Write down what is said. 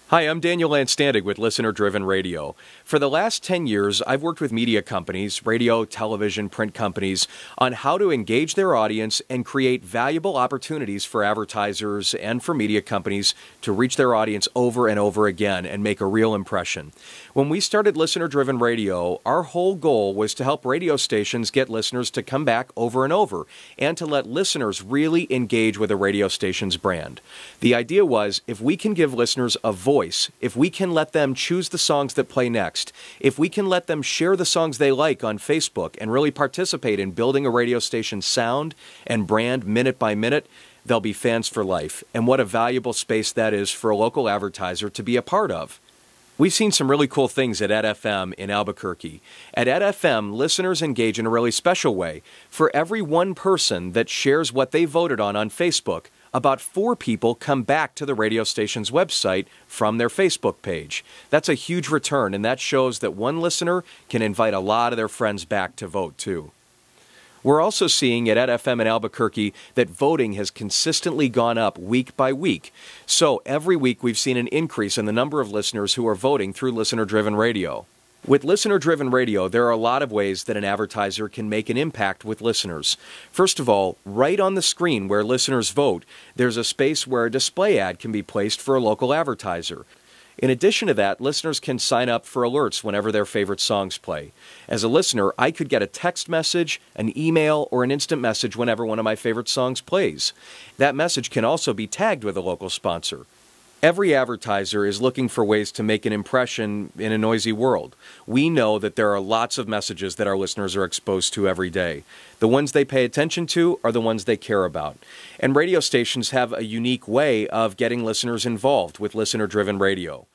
Hi, I'm Daniel Landstandig with Listener Driven Radio. For the last 10 years, I've worked with media companies, radio, television, print companies, on how to engage their audience and create valuable opportunities for advertisers and for media companies to reach their audience over and over again and make a real impression. When we started Listener Driven Radio, our whole goal was to help radio stations get listeners to come back over and over and to let listeners really engage with a radio station's brand. The idea was, if we can give listeners a voice, if we can let them choose the songs that play next, if we can let them share the songs they like on Facebook and really participate in building a radio station's sound and brand minute by minute, they'll be fans for life. And what a valuable space that is for a local advertiser to be a part of. We've seen some really cool things at EdFM in Albuquerque. At EdFM, listeners engage in a really special way. For every one person that shares what they voted on Facebook, about 4 people come back to the radio station's website from their Facebook page. That's a huge return, and that shows that one listener can invite a lot of their friends back to vote, too. We're also seeing at EdFM in Albuquerque that voting has consistently gone up week by week. So every week we've seen an increase in the number of listeners who are voting through listener-driven radio. With listener-driven radio, there are a lot of ways that an advertiser can make an impact with listeners. First of all, right on the screen where listeners vote, there's a space where a display ad can be placed for a local advertiser. In addition to that, listeners can sign up for alerts whenever their favorite songs play. As a listener, I could get a text message, an email, or an instant message whenever one of my favorite songs plays. That message can also be tagged with a local sponsor. Every advertiser is looking for ways to make an impression in a noisy world. We know that there are lots of messages that our listeners are exposed to every day. The ones they pay attention to are the ones they care about. And radio stations have a unique way of getting listeners involved with listener-driven radio.